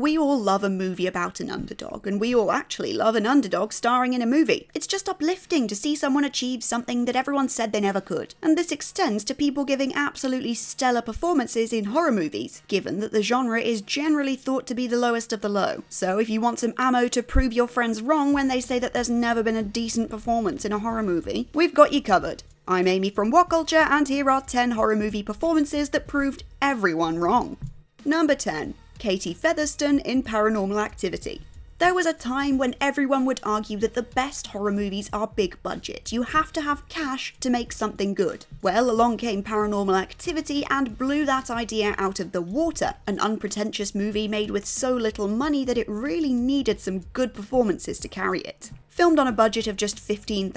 We all love a movie about an underdog, and we all actually love an underdog starring in a movie. It's just uplifting to see someone achieve something that everyone said they never could. And this extends to people giving absolutely stellar performances in horror movies, given that the genre is generally thought to be the lowest of the low. So if you want some ammo to prove your friends wrong when they say that there's never been a decent performance in a horror movie, we've got you covered. I'm Amy from What Culture, and here are 10 horror movie performances that proved everyone wrong. Number 10. Katie Featherston in Paranormal Activity. There was a time when everyone would argue that the best horror movies are big budget. You have to have cash to make something good. Well, along came Paranormal Activity and blew that idea out of the water. An unpretentious movie made with so little money that it really needed some good performances to carry it. Filmed on a budget of just $15,000,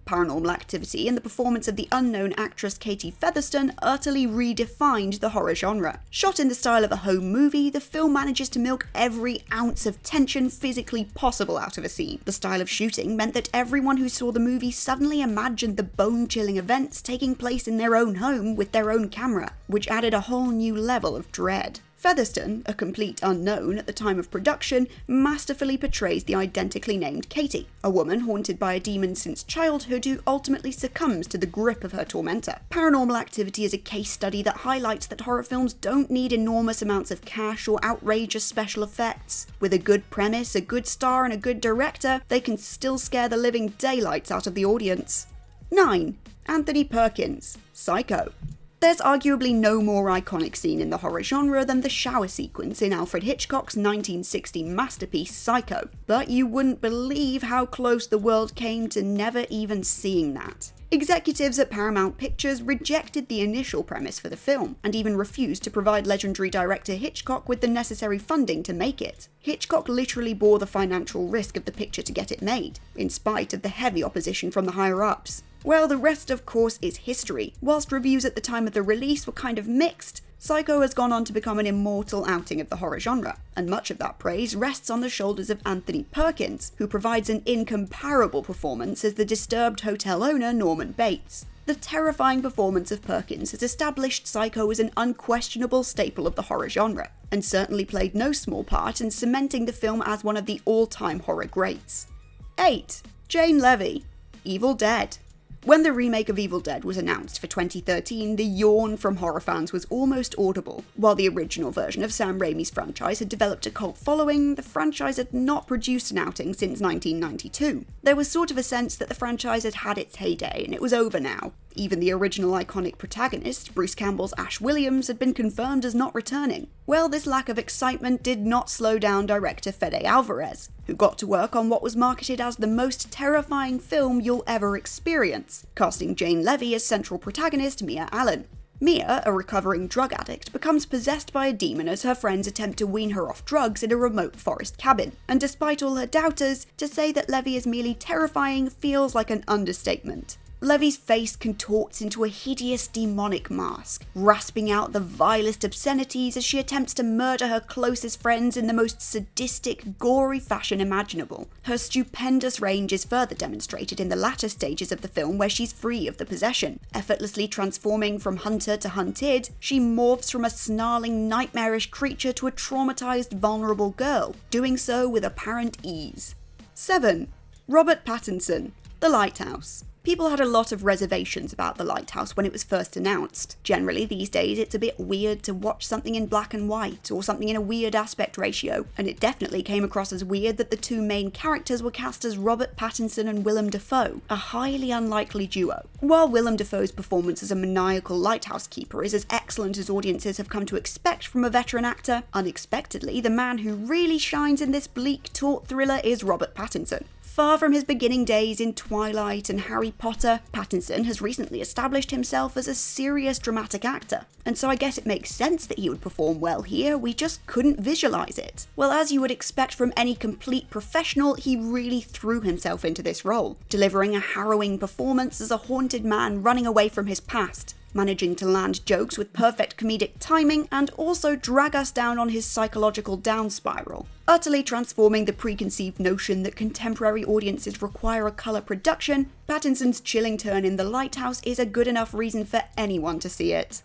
Paranormal Activity and the performance of the unknown actress Katie Featherston utterly redefined the horror genre. Shot in the style of a home movie, the film manages to milk every ounce of tension physically possible out of a scene. The style of shooting meant that everyone who saw the movie suddenly imagined the bone-chilling events taking place in their own home with their own camera, which added a whole new level of dread. Featherston, a complete unknown at the time of production, masterfully portrays the identically named Katie, a woman haunted by a demon since childhood who ultimately succumbs to the grip of her tormentor. Paranormal Activity is a case study that highlights that horror films don't need enormous amounts of cash or outrageous special effects. With a good premise, a good star, and a good director, they can still scare the living daylights out of the audience. 9. Anthony Perkins, Psycho. There's arguably no more iconic scene in the horror genre than the shower sequence in Alfred Hitchcock's 1960 masterpiece Psycho, but you wouldn't believe how close the world came to never even seeing that. Executives at Paramount Pictures rejected the initial premise for the film, and even refused to provide legendary director Hitchcock with the necessary funding to make it. Hitchcock literally bore the financial risk of the picture to get it made, in spite of the heavy opposition from the higher-ups. Well, the rest of course is history. Whilst reviews at the time of the release were kind of mixed, Psycho has gone on to become an immortal outing of the horror genre, and much of that praise rests on the shoulders of Anthony Perkins, who provides an incomparable performance as the disturbed hotel owner Norman Bates. The terrifying performance of Perkins has established Psycho as an unquestionable staple of the horror genre, and certainly played no small part in cementing the film as one of the all-time horror greats. 8. Jane Levy, Evil Dead. When the remake of Evil Dead was announced for 2013, the yawn from horror fans was almost audible. While the original version of Sam Raimi's franchise had developed a cult following, the franchise had not produced an outing since 1992. There was sort of a sense that the franchise had had its heyday and it was over now. Even the original iconic protagonist, Bruce Campbell's Ash Williams, had been confirmed as not returning. Well, this lack of excitement did not slow down director Fede Alvarez, who got to work on what was marketed as the most terrifying film you'll ever experience, casting Jane Levy as central protagonist Mia Allen. Mia, a recovering drug addict, becomes possessed by a demon as her friends attempt to wean her off drugs in a remote forest cabin, and despite all her doubters, to say that Levy is merely terrifying feels like an understatement. Levy's face contorts into a hideous demonic mask, rasping out the vilest obscenities as she attempts to murder her closest friends in the most sadistic, gory fashion imaginable. Her stupendous range is further demonstrated in the latter stages of the film where she's free of the possession. Effortlessly transforming from hunter to hunted, she morphs from a snarling, nightmarish creature to a traumatized, vulnerable girl, doing so with apparent ease. 7. Robert Pattinson, The Lighthouse. People had a lot of reservations about The Lighthouse when it was first announced. Generally, these days, it's a bit weird to watch something in black and white, or something in a weird aspect ratio, and it definitely came across as weird that the two main characters were cast as Robert Pattinson and Willem Dafoe, a highly unlikely duo. While Willem Dafoe's performance as a maniacal lighthouse keeper is as excellent as audiences have come to expect from a veteran actor, unexpectedly, the man who really shines in this bleak, taut thriller is Robert Pattinson. Far from his beginning days in Twilight and Harry Potter, Pattinson has recently established himself as a serious dramatic actor, and so I guess it makes sense that he would perform well here, we just couldn't visualize it. Well, as you would expect from any complete professional, he really threw himself into this role, delivering a harrowing performance as a haunted man running away from his past, managing to land jokes with perfect comedic timing and also drag us down on his psychological down spiral, utterly transforming the preconceived notion that contemporary audiences require a colour production. Pattinson's chilling turn in The Lighthouse is a good enough reason for anyone to see it.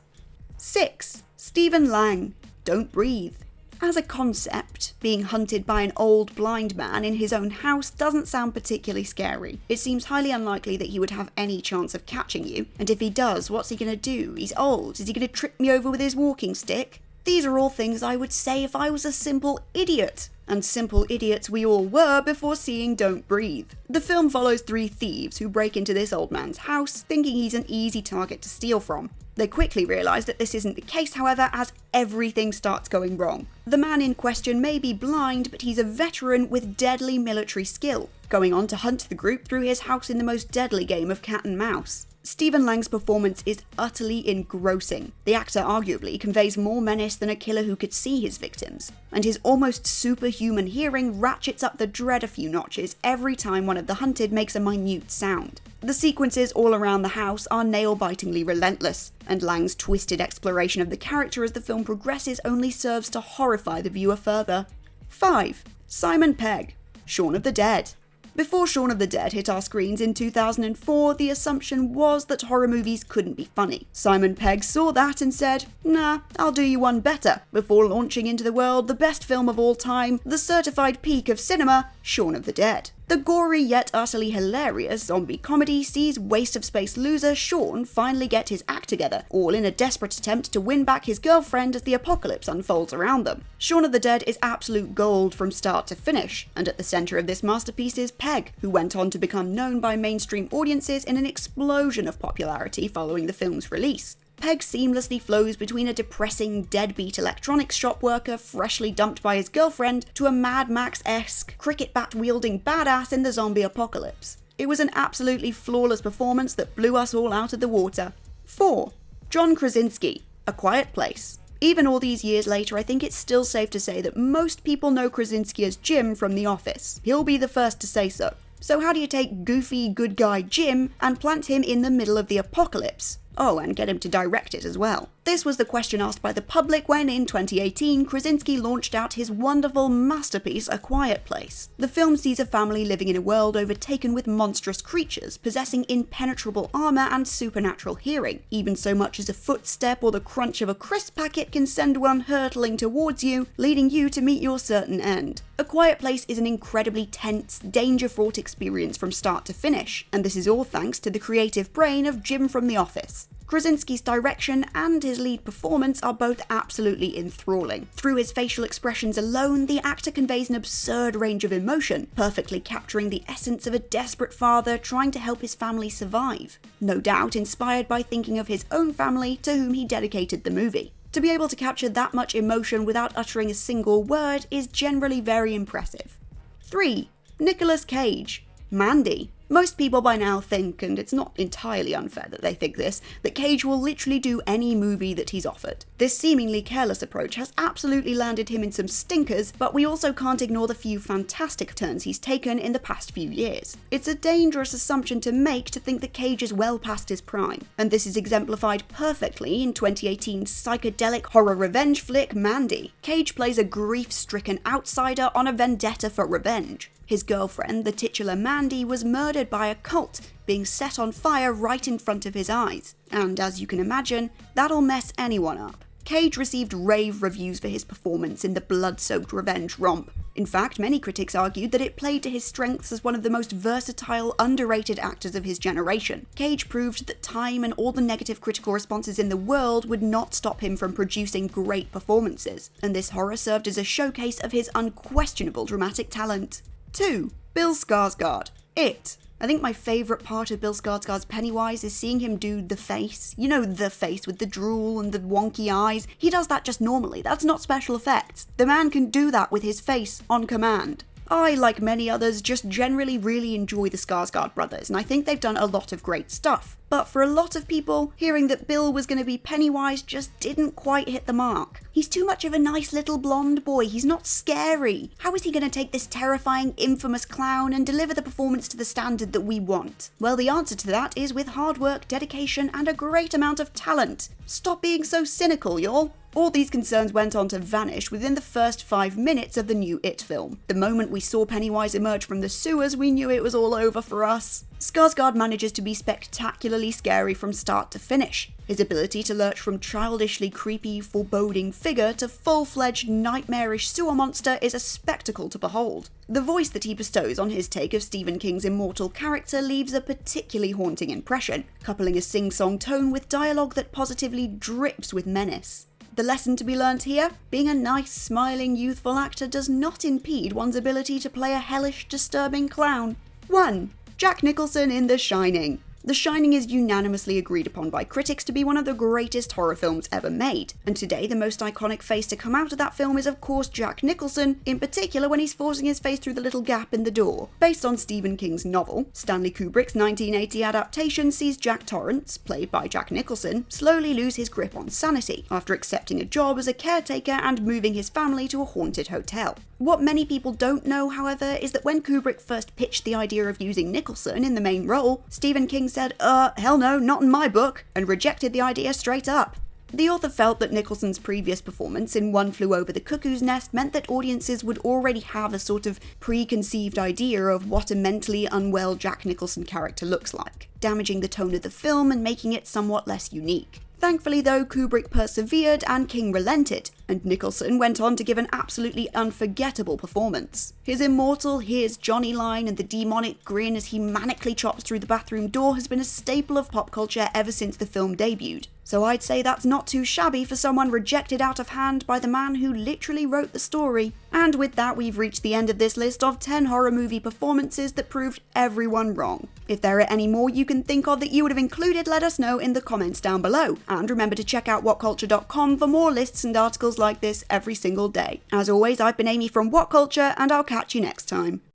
6. Stephen Lang, Don't Breathe. As a concept, being hunted by an old blind man in his own house doesn't sound particularly scary. It seems highly unlikely that he would have any chance of catching you, and if he does, what's he gonna do? He's old, is he gonna trip me over with his walking stick? These are all things I would say if I was a simple idiot. And simple idiots we all were before seeing Don't Breathe. The film follows 3 thieves who break into this old man's house, thinking he's an easy target to steal from. They quickly realise that this isn't the case, however, as everything starts going wrong. The man in question may be blind, but he's a veteran with deadly military skill, going on to hunt the group through his house in the most deadly game of cat and mouse. Stephen Lang's performance is utterly engrossing. The actor arguably conveys more menace than a killer who could see his victims, and his almost superhuman hearing ratchets up the dread a few notches every time one of the hunted makes a minute sound. The sequences all around the house are nail-bitingly relentless, and Lang's twisted exploration of the character as the film progresses only serves to horrify the viewer further. 5. Simon Pegg, Shaun of the Dead. Before Shaun of the Dead hit our screens in 2004, the assumption was that horror movies couldn't be funny. Simon Pegg saw that and said, "Nah, I'll do you one better," before launching into the world the best film of all time, the certified peak of cinema, Shaun of the Dead. The gory yet utterly hilarious zombie comedy sees waste of space loser Shaun finally get his act together, all in a desperate attempt to win back his girlfriend as the apocalypse unfolds around them. Shaun of the Dead is absolute gold from start to finish, and at the centre of this masterpiece is Pegg, who went on to become known by mainstream audiences in an explosion of popularity following the film's release. Pegg seamlessly flows between a depressing, deadbeat electronics shop worker freshly dumped by his girlfriend to a Mad Max-esque, cricket bat-wielding badass in the zombie apocalypse. It was an absolutely flawless performance that blew us all out of the water. 4. John Krasinski, A Quiet Place. Even all these years later, I think it's still safe to say that most people know Krasinski as Jim from The Office. He'll be the first to say so. So how do you take goofy, good guy Jim and plant him in the middle of the apocalypse? Oh, and get him to direct it as well. This was the question asked by the public when, in 2018, Krasinski launched out his wonderful masterpiece, A Quiet Place. The film sees a family living in a world overtaken with monstrous creatures, possessing impenetrable armor and supernatural hearing. Even so much as a footstep or the crunch of a crisp packet can send one hurtling towards you, leading you to meet your certain end. A Quiet Place is an incredibly tense, danger-fraught experience from start to finish, and this is all thanks to the creative brain of Jim from The Office. Krasinski's direction and his lead performance are both absolutely enthralling. Through his facial expressions alone, the actor conveys an absurd range of emotion, perfectly capturing the essence of a desperate father trying to help his family survive. No doubt inspired by thinking of his own family to whom he dedicated the movie. To be able to capture that much emotion without uttering a single word is generally very impressive. 3. Nicolas Cage, Mandy. Most people by now think, and it's not entirely unfair that they think this, that Cage will literally do any movie that he's offered. This seemingly careless approach has absolutely landed him in some stinkers, but we also can't ignore the few fantastic turns he's taken in the past few years. It's a dangerous assumption to make to think that Cage is well past his prime, and this is exemplified perfectly in 2018's psychedelic horror revenge flick Mandy. Cage plays a grief-stricken outsider on a vendetta for revenge. His girlfriend, the titular Mandy, was murdered by a cult, being set on fire right in front of his eyes. And as you can imagine, that'll mess anyone up. Cage received rave reviews for his performance in the blood-soaked revenge romp. In fact, many critics argued that it played to his strengths as one of the most versatile, underrated actors of his generation. Cage proved that time and all the negative critical responses in the world would not stop him from producing great performances, and this horror served as a showcase of his unquestionable dramatic talent. 2. Bill Skarsgård, It. I think my favourite part of Bill Skarsgård's Pennywise is seeing him do the face. You know, the face with the drool and the wonky eyes. He does that just normally, that's not special effects. The man can do that with his face on command. I, like many others, just generally really enjoy the Skarsgård brothers, and I think they've done a lot of great stuff. But for a lot of people, hearing that Bill was going to be Pennywise just didn't quite hit the mark. He's too much of a nice little blonde boy, he's not scary. How is he going to take this terrifying, infamous clown and deliver the performance to the standard that we want? Well, the answer to that is with hard work, dedication, and a great amount of talent. Stop being so cynical, y'all. All these concerns went on to vanish within the first 5 minutes of the new It film. The moment we saw Pennywise emerge from the sewers, we knew it was all over for us. SKARSGÅRD manages to be spectacularly scary from start to finish. His ability to lurch from childishly creepy, foreboding figure to full-fledged nightmarish sewer monster is a spectacle to behold. The voice that he bestows on his take of Stephen King's immortal character leaves a particularly haunting impression, coupling a sing-song tone with dialogue that positively drips with menace. The lesson to be learnt here? Being a nice, smiling, youthful actor does not impede one's ability to play a hellish, disturbing clown. 1. Jack Nicholson in The Shining. The Shining is unanimously agreed upon by critics to be one of the greatest horror films ever made, and today the most iconic face to come out of that film is of course Jack Nicholson, in particular when he's forcing his face through the little gap in the door. Based on Stephen King's novel, Stanley Kubrick's 1980 adaptation sees Jack Torrance, played by Jack Nicholson, slowly lose his grip on sanity after accepting a job as a caretaker and moving his family to a haunted hotel. What many people don't know, however, is that when Kubrick first pitched the idea of using Nicholson in the main role, Stephen King said, hell no, not in my book, and rejected the idea straight up. The author felt that Nicholson's previous performance in One Flew Over the Cuckoo's Nest meant that audiences would already have a sort of preconceived idea of what a mentally unwell Jack Nicholson character looks like, damaging the tone of the film and making it somewhat less unique. Thankfully though, Kubrick persevered and King relented, and Nicholson went on to give an absolutely unforgettable performance. His immortal "Here's Johnny" line and the demonic grin as he manically chops through the bathroom door has been a staple of pop culture ever since the film debuted. So I'd say that's not too shabby for someone rejected out of hand by the man who literally wrote the story. And with that, we've reached the end of this list of 10 horror movie performances that proved everyone wrong. If there are any more you can think of that you would have included, let us know in the comments down below. And remember to check out whatculture.com for more lists and articles like this every single day. As always, I've been Amy from What Culture, and I'll catch you next time.